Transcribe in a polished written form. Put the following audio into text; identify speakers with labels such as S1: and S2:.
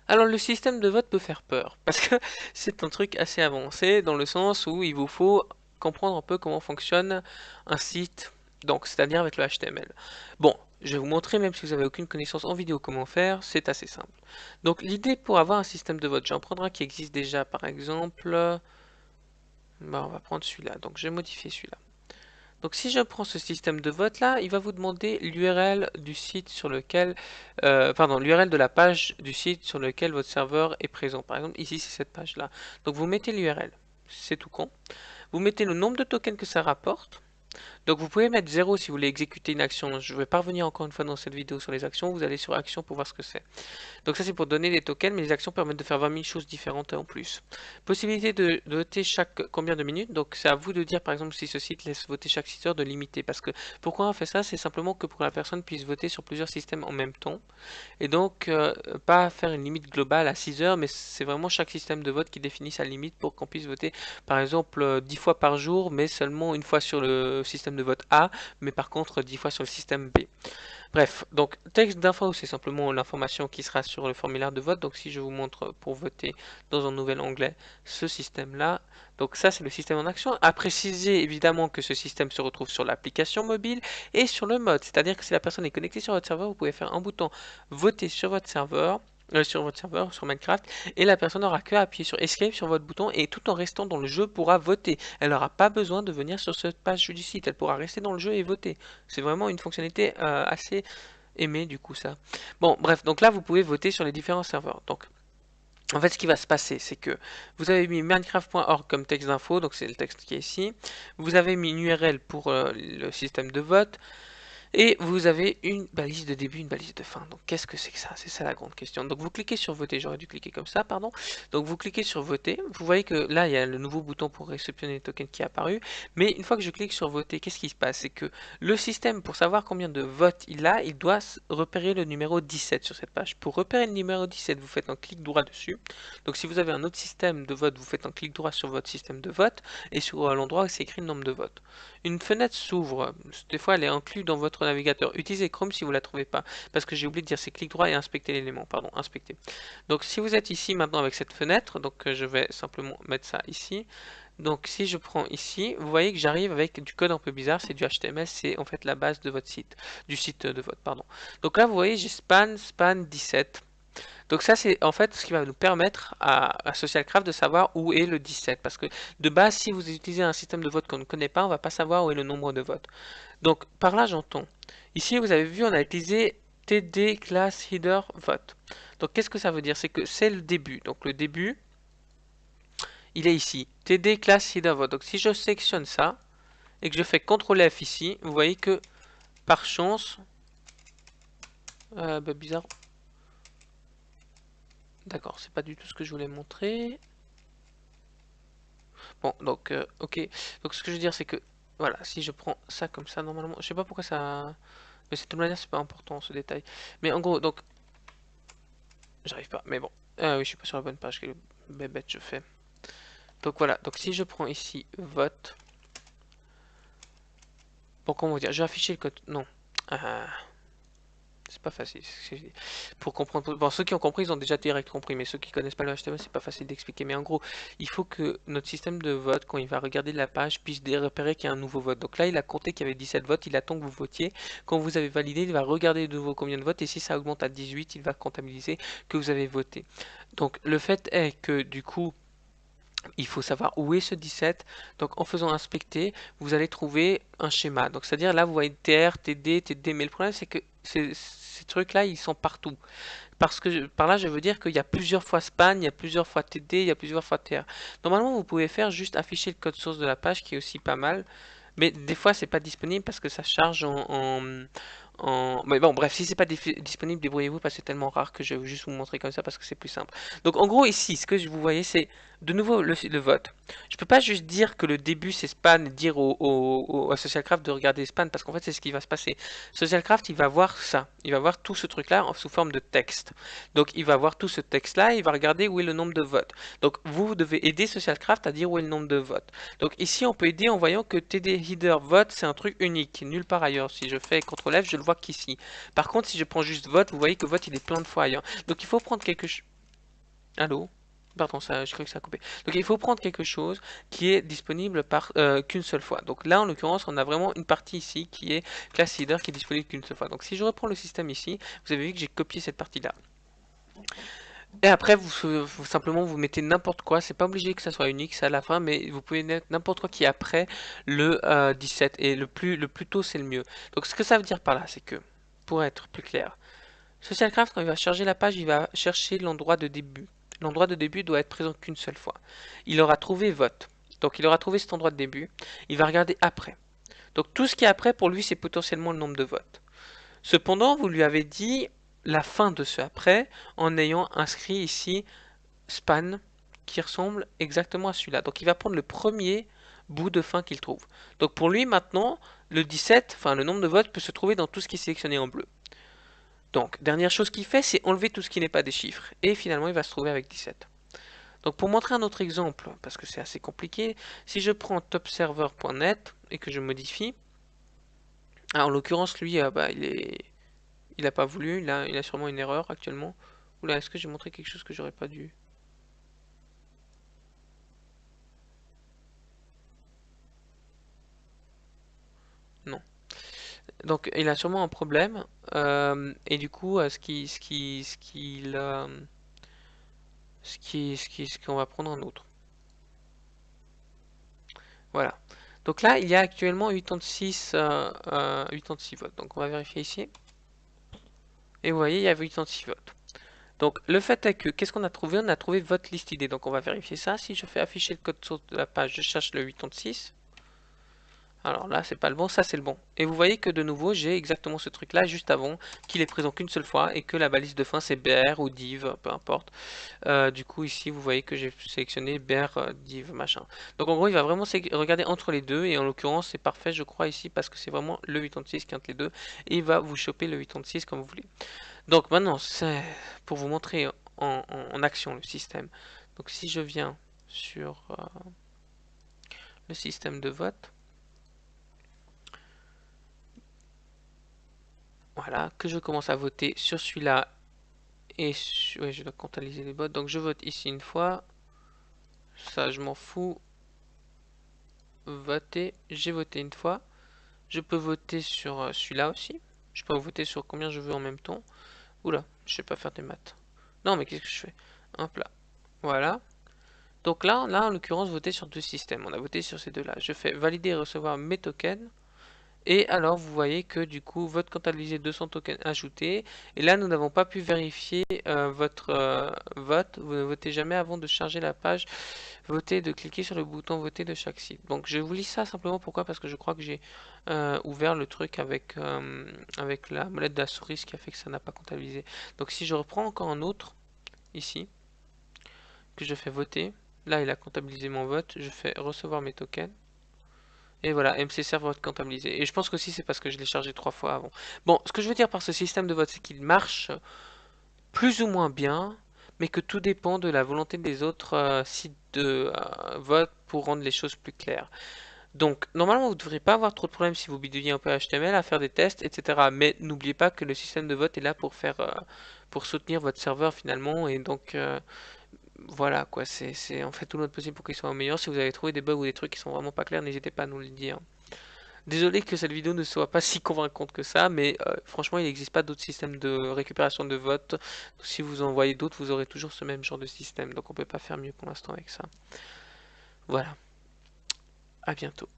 S1: Alors le système de vote peut faire peur, parce que c'est un truc assez avancé dans le sens où il vous faut comprendre un peu comment fonctionne un site, donc c'est-à-dire avec le HTML. Bon, je vais vous montrer, même si vous n'avez aucune connaissance en vidéo comment faire, c'est assez simple. Donc l'idée pour avoir un système de vote, j'en prendrai un qui existe déjà par exemple, on va prendre celui-là, donc je vais modifier celui-là. Donc si je prends ce système de vote là, il va vous demander l'URL du site sur lequel, pardon, l'URL de la page du site sur lequel votre serveur est présent. Par exemple, ici c'est cette page là. Donc vous mettez l'URL, c'est tout con. Vous mettez le nombre de tokens que ça rapporte. Donc vous pouvez mettre 0 si vous voulez exécuter une action. Je vais pas revenir encore une fois dans cette vidéo sur les actions. Vous allez sur action pour voir ce que c'est. Donc ça c'est pour donner des tokens, mais les actions permettent de faire 20 000 choses différentes en plus. Possibilité de voter chaque combien de minutes, donc c'est à vous de dire par exemple si ce site laisse voter chaque 6 heures de limiter. Parce que pourquoi on fait ça? C'est simplement que pour que la personne puisse voter sur plusieurs systèmes en même temps. Et donc pas faire une limite globale à 6 heures, mais c'est vraiment chaque système de vote qui définit sa limite pour qu'on puisse voter par exemple 10 fois par jour, mais seulement une fois sur le système de vote A, mais par contre 10 fois sur le système B. Bref, donc texte d'info, c'est simplement l'information qui sera sur le formulaire de vote. Donc si je vous montre pour voter dans un nouvel onglet ce système-là, donc ça c'est le système en action. À préciser évidemment que ce système se retrouve sur l'application mobile et sur le mode. C'est-à-dire que si la personne est connectée sur votre serveur, vous pouvez faire un bouton voter sur votre serveur, sur Minecraft, et la personne n'aura que à appuyer sur Escape sur votre bouton et tout en restant dans le jeu pourra voter. Elle n'aura pas besoin de venir sur cette page du site, elle pourra rester dans le jeu et voter. C'est vraiment une fonctionnalité assez aimée du coup ça. Bon bref, donc là vous pouvez voter sur les différents serveurs. Donc en fait ce qui va se passer c'est que vous avez mis minecraft.org comme texte d'info, donc c'est le texte qui est ici. Vous avez mis une URL pour le système de vote. Et vous avez une balise de début, une balise de fin. Donc qu'est-ce que c'est que ça? C'est ça la grande question. Donc vous cliquez sur voter, j'aurais dû cliquer comme ça, pardon. Donc vous cliquez sur voter, vous voyez que là il y a le nouveau bouton pour réceptionner les tokens qui est apparu. Mais une fois que je clique sur voter, qu'est-ce qui se passe? C'est que le système, pour savoir combien de votes il a, il doit repérer le numéro 17 sur cette page. Pour repérer le numéro 17, vous faites un clic droit dessus. Donc si vous avez un autre système de vote, vous faites un clic droit sur votre système de vote et sur l'endroit où c'est écrit le nombre de votes. Une fenêtre s'ouvre, des fois elle est inclue dans votre navigateur. Utilisez Chrome si vous ne la trouvez pas, parce que j'ai oublié de dire c'est clic droit et inspecter l'élément, pardon, inspecter. Donc si vous êtes ici maintenant avec cette fenêtre, donc je vais simplement mettre ça ici. Donc si je prends ici, vous voyez que j'arrive avec du code un peu bizarre, c'est du HTML, c'est en fait la base de votre site, du site de vote, pardon. Donc là vous voyez j'ai span 17. Donc ça, c'est en fait ce qui va nous permettre à Socialcraft de savoir où est le 17. Parce que de base, si vous utilisez un système de vote qu'on ne connaît pas, on ne va pas savoir où est le nombre de votes. Donc par là, j'entends. Ici, vous avez vu, on a utilisé TD class header vote. Donc qu'est-ce que ça veut dire? C'est que c'est le début. Donc le début, il est ici. TD class header vote. Donc si je sélectionne ça et que je fais CTRL F ici, vous voyez que par chance, bizarre. D'accord, c'est pas du tout ce que je voulais montrer. Bon, donc, ok. Donc, ce que je veux dire, c'est que, voilà, si je prends ça comme ça, normalement, je sais pas pourquoi ça. Mais de toute manière, c'est pas important ce détail. Mais en gros, donc, j'arrive pas. Mais bon, oui, je suis pas sur la bonne page. Quelle bête je fais. Donc, voilà. Donc, si je prends ici vote. Bon, comment vous dire? Je vais afficher le code. Non. Ah. C'est pas facile. Pour comprendre. Bon, ceux qui ont compris, ils ont déjà direct compris, mais ceux qui connaissent pas le HTML, c'est pas facile d'expliquer. Mais en gros, il faut que notre système de vote, quand il va regarder la page, puisse repérer qu'il y a un nouveau vote. Donc là, il a compté qu'il y avait 17 votes, il attend que vous votiez. Quand vous avez validé, il va regarder de nouveau combien de votes, et si ça augmente à 18, il va comptabiliser que vous avez voté. Donc le fait est que du coup, il faut savoir où est ce 17. Donc en faisant inspecter, vous allez trouver un schéma. Donc c'est-à-dire là, vous voyez TR, TD, TD, mais le problème c'est que ces trucs-là, ils sont partout. Parce que par là, je veux dire qu'il y a plusieurs fois span, il y a plusieurs fois TD, il y a plusieurs fois TR. Normalement, vous pouvez faire juste afficher le code source de la page, qui est aussi pas mal. Mais des fois, c'est pas disponible parce que ça charge Mais bon, bref, si c'est pas disponible, débrouillez-vous parce que c'est tellement rare que je vais juste vous montrer comme ça parce que c'est plus simple. Donc en gros, ici, ce que vous voyez, c'est de nouveau le vote. Je peux pas juste dire que le début c'est span et dire à Socialcraft de regarder span parce qu'en fait c'est ce qui va se passer. Socialcraft il va voir ça, il va voir tout ce truc là sous forme de texte. Donc il va voir tout ce texte là, il va regarder où est le nombre de votes. Donc vous devez aider Socialcraft à dire où est le nombre de votes. Donc ici on peut aider en voyant que TD header vote c'est un truc unique, nulle part ailleurs. Si je fais CTRL F je le vois qu'ici. Par contre si je prends juste vote, vous voyez que vote il est plein de fois ailleurs. Donc il faut prendre quelque chose. Allô? Pardon, ça, je crois que ça a coupé. Donc il faut prendre quelque chose qui est disponible qu'une seule fois. Donc là, en l'occurrence, on a vraiment une partie ici qui est class leader qui est disponible qu'une seule fois. Donc si je reprends le système ici, vous avez vu que j'ai copié cette partie-là. Et après, simplement vous mettez n'importe quoi. C'est pas obligé que ça soit unique, ça à la fin, mais vous pouvez mettre n'importe quoi qui est après le 17. Et le plus tôt, c'est le mieux. Donc ce que ça veut dire par là, c'est que, pour être plus clair, SocialCraft, quand il va charger la page, il va chercher l'endroit de début. L'endroit de début doit être présent qu'une seule fois. Il aura trouvé vote. Donc il aura trouvé cet endroit de début. Il va regarder après. Donc tout ce qui est après, pour lui, c'est potentiellement le nombre de votes. Cependant, vous lui avez dit la fin de ce après en ayant inscrit ici span qui ressemble exactement à celui-là. Donc il va prendre le premier bout de fin qu'il trouve. Donc pour lui maintenant, le 17, enfin le nombre de votes peut se trouver dans tout ce qui est sélectionné en bleu. Donc, dernière chose qu'il fait, c'est enlever tout ce qui n'est pas des chiffres. Et finalement, il va se trouver avec 17. Donc, pour montrer un autre exemple, parce que c'est assez compliqué, si je prends topserver.net et que je modifie, en l'occurrence, lui, il a pas voulu, il a sûrement une erreur actuellement. Oula, est-ce que j'ai montré quelque chose que j'aurais pas dû? Non. Donc, il a sûrement un problème. Et du coup, ce qu'on va prendre un autre. Voilà. Donc là, il y a actuellement 86 votes. Donc on va vérifier ici. Et vous voyez, il y avait 86 votes. Donc le fait est que, qu'est-ce qu'on a trouvé? On a trouvé vote list ID. Donc on va vérifier ça. Si je fais afficher le code source de la page, je cherche le 86. Alors là, c'est pas le bon, ça c'est le bon. Et vous voyez que de nouveau, j'ai exactement ce truc-là juste avant, qu'il est présent qu'une seule fois et que la balise de fin c'est BR ou div, peu importe. Du coup, ici, vous voyez que j'ai sélectionné BR div machin. Donc en gros, il va vraiment regarder entre les deux et en l'occurrence, c'est parfait, je crois ici parce que c'est vraiment le 86 qui est entre les deux et il va vous choper le 86 comme vous voulez. Donc maintenant, c'est pour vous montrer en action le système. Donc si je viens sur le système de vote, voilà, que je commence à voter sur celui-là et ouais, je dois comptabiliser les votes. Donc je vote ici une fois, ça je m'en fous. Voter, j'ai voté une fois. Je peux voter sur celui-là aussi. Je peux voter sur combien je veux en même temps. Oula, je sais pas faire des maths. Non, mais qu'est-ce que je fais? Hop là. Voilà. Donc là, en l'occurrence, voter sur deux systèmes. On a voté sur ces deux-là. Je fais valider et recevoir mes tokens. Et alors, vous voyez que du coup, vote comptabilisé 200 tokens ajoutés. Et là, nous n'avons pas pu vérifier votre vote. Vous ne votez jamais avant de charger la page. Votez, de cliquer sur le bouton voter de chaque site. Donc, je vous lis ça simplement pourquoi? Parce que je crois que j'ai ouvert le truc avec la molette de la souris, ce qui a fait que ça n'a pas comptabilisé. Donc, si je reprends encore un autre, ici, que je fais voter, là, il a comptabilisé mon vote. Je fais recevoir mes tokens. Et voilà, MC Serve vote comptabilisé. Et je pense qu'aussi c'est parce que je l'ai chargé 3 fois avant. Bon, ce que je veux dire par ce système de vote, c'est qu'il marche plus ou moins bien, mais que tout dépend de la volonté des autres sites de vote pour rendre les choses plus claires. Donc, normalement, vous ne devrez pas avoir trop de problèmes si vous bidouillez un peu HTML, à faire des tests, etc. Mais n'oubliez pas que le système de vote est là pour pour soutenir votre serveur finalement, et donc voilà quoi, c'est en fait tout notre possible pour qu'il soit meilleur. Si vous avez trouvé des bugs ou des trucs qui sont vraiment pas clairs, n'hésitez pas à nous le dire. Désolé que cette vidéo ne soit pas si convaincante que ça, mais franchement, il n'existe pas d'autres systèmes de récupération de votes. Si vous en voyez d'autres, vous aurez toujours ce même genre de système. Donc on peut pas faire mieux pour l'instant avec ça. Voilà, à bientôt.